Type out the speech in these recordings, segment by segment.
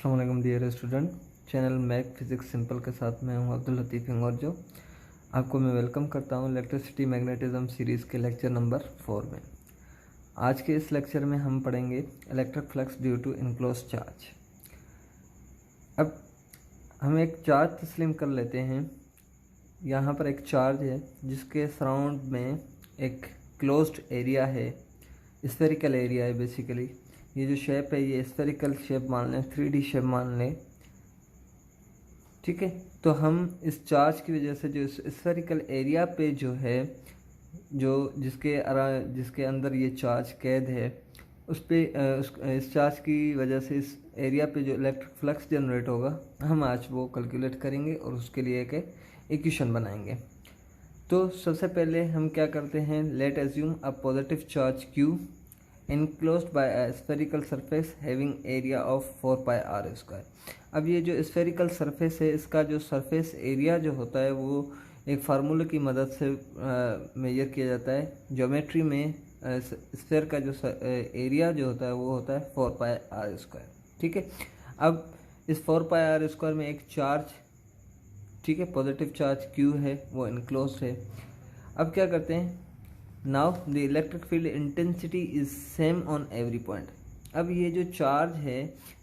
अस्सलाम वालेकुम dear student. Channel math physics simple के साथ मैं हूं अब्दुल लतीफ़ और जो आपको मैं वेलकम करता हूं इलेक्ट्रिसिटी मैग्नेटिज्म सीरीज़ के लेक्चर नंबर 4 में। आज के इस लेक्चर में हम पढ़ेंगे electric flux due to enclose charge. अब हम एक चार्ज तस्लीम कर लेते हैं। यहाँ पर एक चार्ज है जिसके सराउंड में एक क्लोज्ड एरिया है, स्फेरिकल एरिया है बेसिकली। ये जो शेप है ये स्फेरिकल शेप मान लें, 3D शेप मान लें, ठीक है। तो हम इस चार्ज की वजह से जो स्फेरिकल एरिया पे जो है, जो जिसके अंदर ये चार्ज कैद है, उस पे इस चार्ज की वजह से इस एरिया पे जो इलेक्ट्रिक फ्लक्स जनरेट होगा, हम आज वो कैलकुलेट करेंगे और उसके लिए एक इक्वेशन बनाएंगे। तो सबसे पहले हम क्या करते हैं, late assume a positive charge Q enclosed by a spherical surface having area of 4 pi r square। अब ये जो स्फेरिकल सरफेस है, इसका जो सरफेस एरिया जो होता है वो एक फार्मूले की मदद से मेजर किया जाता है। ज्योमेट्री में स्फेयर का जो एरिया जो होता है वो होता है 4 pi r स्क्वायर, ठीक है। अब इस 4 pi r स्क्वायर में एक चार्ज, ठीक है, पॉजिटिव चार्ज Q है, वो इनक्लोज है। अब क्या करते हैं, now the electric field intensity is same on every point. अब ये जो चार्ज है,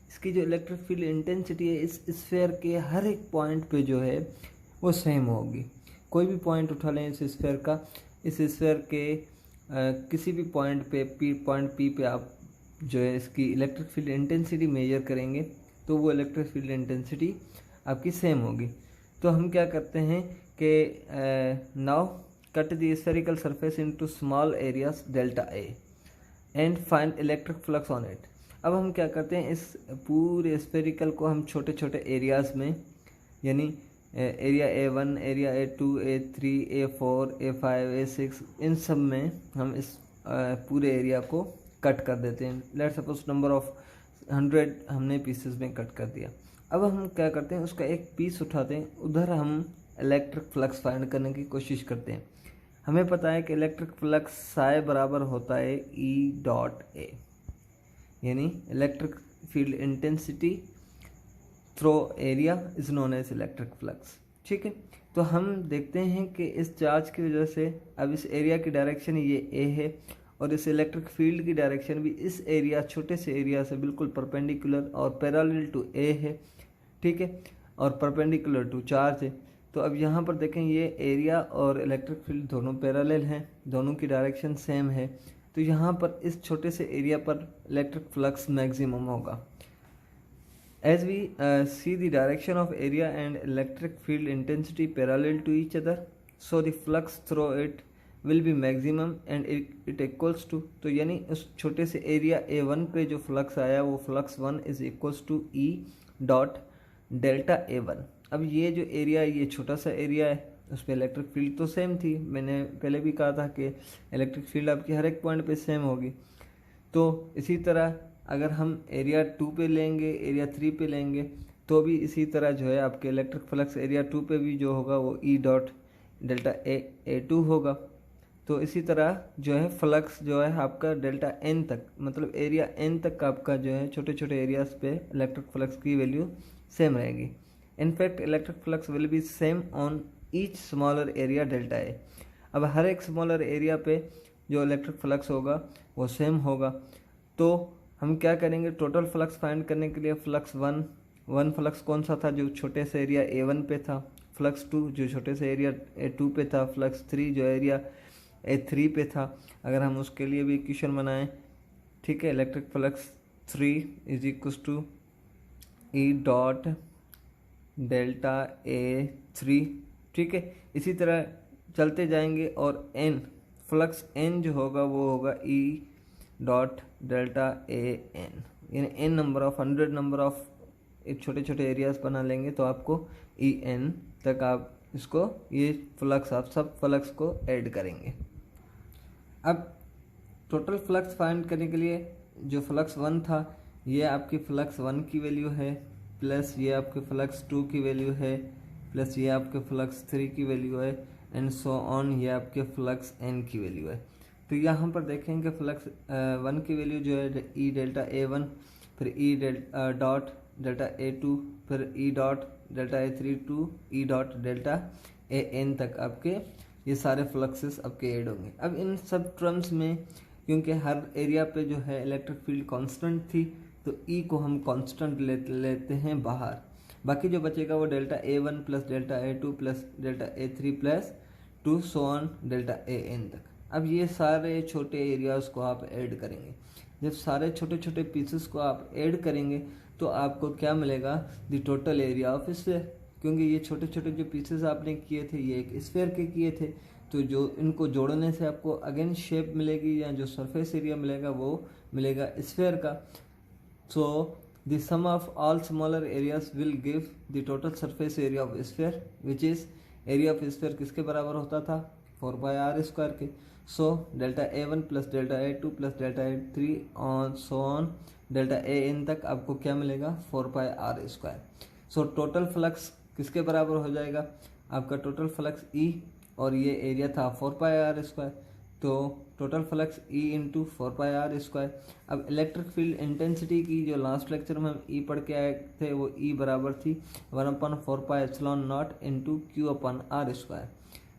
इसकी जो इलेक्ट्रिक फील्ड इंटेंसिटी है इस स्फेयर के हर एक पॉइंट पे जो है वो सेम होगी। कोई भी पॉइंट उठा लें इस स्फेयर का, इस स्फेयर के किसी भी पॉइंट पे पॉइंट P पे आप जो है इसकी इलेक्ट्रिक फील्ड इंटेंसिटी मेजर करेंगे तो वो इलेक्ट्रिक फील्ड इंटेंसिटी आपकी सेम होगी। तो हम क्या करते हैं कि now cut the spherical surface into small areas delta A and find electric flux on it। अब हम क्या करते हैं, इस पूरे स्फेरिकल को हम छोटे छोटे एरियाज में, यानी area A1, area A2, A3, A4, A5, A6, इन सब में हम इस पूरे एरिया को कट कर देते हैं। लेट सपोज नंबर ऑफ 100 हमने पीसेस में कट कर दिया। अब हम क्या करते हैं, उसका एक पीस उठाते हैं, उधर हम इलेक्ट्रिक फ्लक्स फाइंड करने की कोशिश करते हैं। हमें पता है कि इलेक्ट्रिक फ्लक्स साई बराबर होता है E.A, यानी electric field intensity through area is known as electric flux, ठीक है। तो हम देखते हैं कि इस चार्ज की वजह से अब इस एरिया की डायरेक्शन ये A है और इस इलेक्ट्रिक फील्ड की डायरेक्शन भी इस एरिया, छोटे से एरिया से बिल्कुल परपेंडिकुलर और पैरेलल टू A है, ठीक है, और परपेंडिकुलर टू चार्ज है। तो अब यहाँ पर देखें, ये एरिया और इलेक्ट्रिक फील्ड दोनों पैरेलल हैं, दोनों की डायरेक्शन सेम है। तो यहाँ पर इस छोटे से एरिया पर इलेक्ट्रिक फ्लक्स मैक्सिमम होगा। As we see the direction of area and electric field intensity parallel to each other, so the flux through it will be maximum and it equals to, तो यानी उस छोटे से area A1 पे जो flux आया वो flux 1 is equals to E dot delta A1। अब ये जो एरिया है, ये छोटा सा एरिया है, उस पर इलेक्ट्रिक फील्ड तो सेम थी। मैंने पहले भी कहा था कि इलेक्ट्रिक फील्ड आपकी हर एक पॉइंट पे सेम होगी। तो इसी तरह अगर हम एरिया 2 पे लेंगे, एरिया 3 पे लेंगे, तो भी इसी तरह जो है आपके इलेक्ट्रिक फ्लक्स एरिया 2 पे भी जो होगा वो E डॉट डेल्टा A2 होगा। तो इसी तरह जो है फ्लक्स जो है आपका डेल्टा N तक, मतलब एरिया N तक आपका जो है छोटे छोटे एरियाज पे इलेक्ट्रिक फ्लक्स की वैल्यू सेम रहेगी। In fact, electric flux will be same on each smaller area delta A। अब हर एक स्मॉलर एरिया पे जो इलेक्ट्रिक फ्लक्स होगा वो सेम होगा। तो हम क्या करेंगे, टोटल फ्लक्स फाइंड करने के लिए फ्लक्स वन फ्लक्स कौन सा था, जो छोटे से एरिया A1 पे था, फ्लक्स 2 जो छोटे से एरिया A2 पे था, फ्लक्स 3 जो एरिया A3 पे था। अगर हम उसके लिए भी इक्वेशन बनाएं, ठीक है, electric flux 3 is equals to E dot delta A3, ठीक है। इसी तरह चलते जाएंगे और N फ्लक्स N जो होगा वो होगा E डॉट डेल्टा AN, यानी N number of 100 number of एक छोटे छोटे एरियाज बना लेंगे तो आपको EN तक आप इसको, ये फ्लक्स आप सब फ्लक्स को ऐड करेंगे। अब टोटल फ्लक्स फाइंड करने के लिए जो फ्लक्स 1 था, ये आपकी फ्लक्स 1 की वैल्यू है, प्लस ये आपके फ्लक्स 2 की वैल्यू है, प्लस ये आपके फ्लक्स 3 की वैल्यू है, एंड सो ऑन, ये आपके फ्लक्स N की वैल्यू है। तो यहाँ पर देखेंगे फ्लक्स 1 की वैल्यू जो है E डेल्टा A1, फिर E डॉट डेल्टा A2 फिर E dot delta A3 to E dot delta AN तक आपके ये सारे फ्लक्सेस आपके ऐड होंगे। अब इन सब टर्म्स में क्योंकि हर एरिया पे जो है इलेक्ट्रिक फील्ड कांस्टेंट थी तो E को हम कांस्टेंट लेते हैं बाहर, बाकी जो बचेगा वो delta A1 plus delta A2 plus delta A3 plus two so on delta AN तक। अब ये सारे छोटे एरियाज़ को आप ऐड करेंगे। जब सारे छोटे छोटे पीसेस को आप ऐड करेंगे तो आपको क्या मिलेगा, the total area of sphere. क्योंकि ये छोटे छोटे जो पीसेस आपने किए थे ये एक स्फीयर के किए थे, तो जो इनको जोड़ने से आपको अगेन शेप मिलेगी या जो सरफेस एरिया मिलेगा वो मिलेगा स्फीयर का। So the sum of all smaller areas will give the total surface area of sphere which is area of sphere किसके बराबर होता था, 4πr² के। So delta A1 plus delta A2 plus delta A3 on so on delta AN तक आपको क्या मिलेगा, 4πr²। So total flux किसके बराबर हो जाएगा, आपका टोटल फ्लक्स E और ये एरिया था 4πr², तो total flux E into 4πr²। अब इलेक्ट्रिक फील्ड इंटेंसिटी की जो लास्ट लेक्चर में हम E पढ़ के आए थे वो E बराबर थी 1/4πε0 इंटू Q/r²।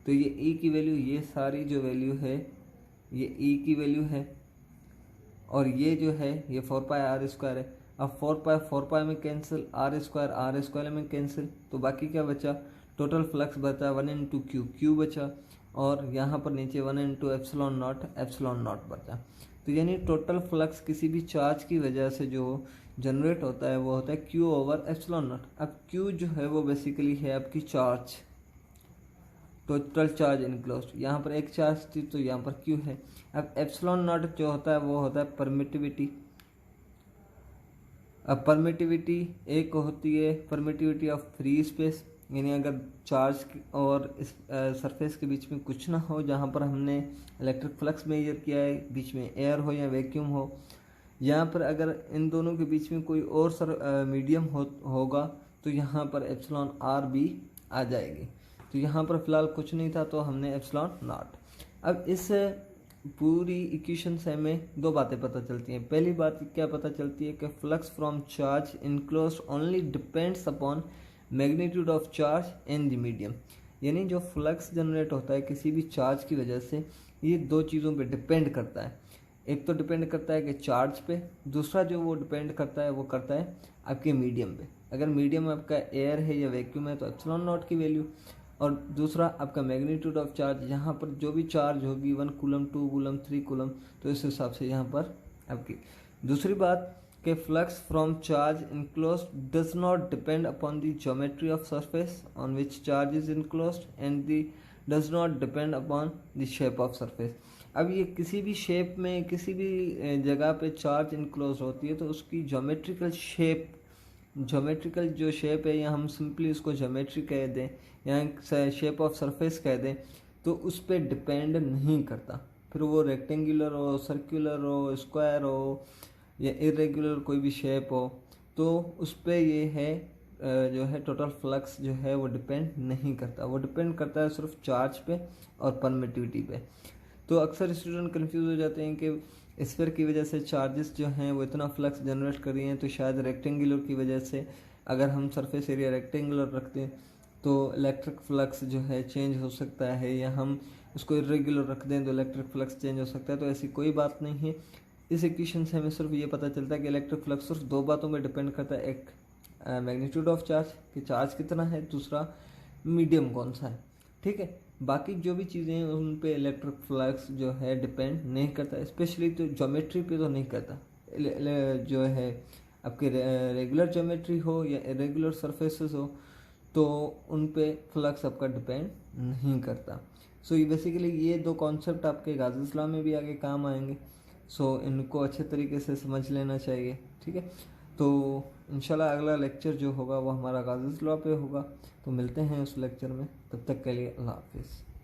तो ये E की वैल्यू, ये सारी जो वैल्यू है ये E की वैल्यू है और ये जो है ये 4πr² है। अब 4π में कैंसिल, r² में कैंसिल, तो बाकी क्या बचा, टोटल फ्लक्स बचा 1 इंटू Q बचा और यहाँ पर नीचे 1 इंटू एप्सिलॉन नॉट बचा। तो यानी टोटल फ्लक्स किसी भी चार्ज की वजह से जो जनरेट होता है वो होता है Q/ε0। अब Q जो है वो बेसिकली है आपकी चार्ज, टोटल चार्ज इनक्लोज्ड। यहाँ पर एक चार्ज थी तो यहाँ पर Q है। अब ε0 जो होता है वो होता है परमिटिविटी। अब परमिटिविटी एक होती है परमिटिविटी ऑफ फ्री स्पेस, यानी अगर चार्ज और इस सरफेस के बीच में कुछ ना हो, जहाँ पर हमने इलेक्ट्रिक फ्लक्स मेजर किया है, बीच में एयर हो या वैक्यूम हो, यहाँ पर अगर इन दोनों के बीच में कोई और मीडियम होगा तो यहाँ पर εr भी आ जाएगी। तो यहाँ पर फिलहाल कुछ नहीं था तो हमने ε0। अब इस पूरी इक्वेशन से हमें दो बातें पता चलती हैं। पहली बात क्या पता चलती है कि flux from charge enclosed only depends upon magnitude of charge in the medium. यानी जो फ्लक्स जनरेट होता है किसी भी चार्ज की वजह से ये दो चीज़ों पे डिपेंड करता है। एक तो डिपेंड करता है कि चार्ज पे, दूसरा जो वो डिपेंड करता है वो करता है आपके मीडियम पे। अगर मीडियम आपका एयर है या वैक्यूम है तो ε0 की वैल्यू, और दूसरा आपका मैग्नीट्यूड ऑफ चार्ज, यहाँ पर जो भी चार्ज होगी 1 कूलम 2 कूलम 3 कूलम, तो इस हिसाब से यहाँ पर आपकी। दूसरी बात कि flux from charge enclosed does not depend upon the geometry of surface on which charge is enclosed and the does not depend upon the shape of surface. अब ये किसी भी शेप में किसी भी जगह पे चार्ज इनक्लोज होती है तो उसकी ज्योमेट्रिकल शेप, ज्योमेट्रिकल जो शेप है या हम सिंपली उसको ज्योमेट्री कह दें या शेप ऑफ सरफेस कह दें, तो उस पर डिपेंड नहीं करता। फिर वो रेक्टेंगुलर हो, सर्कुलर हो, स्क्वायर हो या इरेगुलर कोई भी शेप हो, तो उस पर ये है जो है टोटल फ्लक्स जो है वो डिपेंड नहीं करता। वो डिपेंड करता है सिर्फ चार्ज पे और परमिटिविटी पे। तो अक्सर स्टूडेंट कंफ्यूज हो जाते हैं कि स्फीयर की वजह से चार्जेस जो हैं वो इतना फ्लक्स जनरेट कर रही हैं, तो शायद रेक्टेंगुलर की वजह से अगर हम सरफेस एरिया रेक्टेंगुलर रखते हैं तो इलेक्ट्रिक फ्लक्स जो है चेंज हो सकता है, या हम उसको इरेगुलर रख दें तो इलेक्ट्रिक फ्लक्स चेंज हो सकता है। तो ऐसी कोई बात नहीं है। इस इक्वेशन से हमें सिर्फ ये पता चलता है कि इलेक्ट्रिक फ्लक्स सिर्फ दो बातों में डिपेंड करता है, एक मैग्नीट्यूड ऑफ चार्ज कि चार्ज कितना है, दूसरा मीडियम कौन सा है। ठीक है, बाकी जो भी चीज़ें हैं उन पे इलेक्ट्रिक फ्लक्स जो है डिपेंड नहीं करता, स्पेशली तो ज्योमेट्री पे तो नहीं करता। जो है आपके रेगुलर ज्योमेट्री हो या इरेगुलर सरफेसेस हो तो उन पे फ्लक्स आपका डिपेंड नहीं करता। सो ये बेसिकली ये दो कॉन्सेप्ट आपके गाज़िस लॉ में भी आगे काम आएंगे। सो इनको अच्छे तरीके से समझ लेना चाहिए। ठीक है, तो इंशाल्लाह अगला लेक्चर जो होगा वो हमारा गाज़िस लॉ पे होगा। तो मिलते हैं उस लेक्चर में, तब तक के लिए अल्लाह हाफिज़।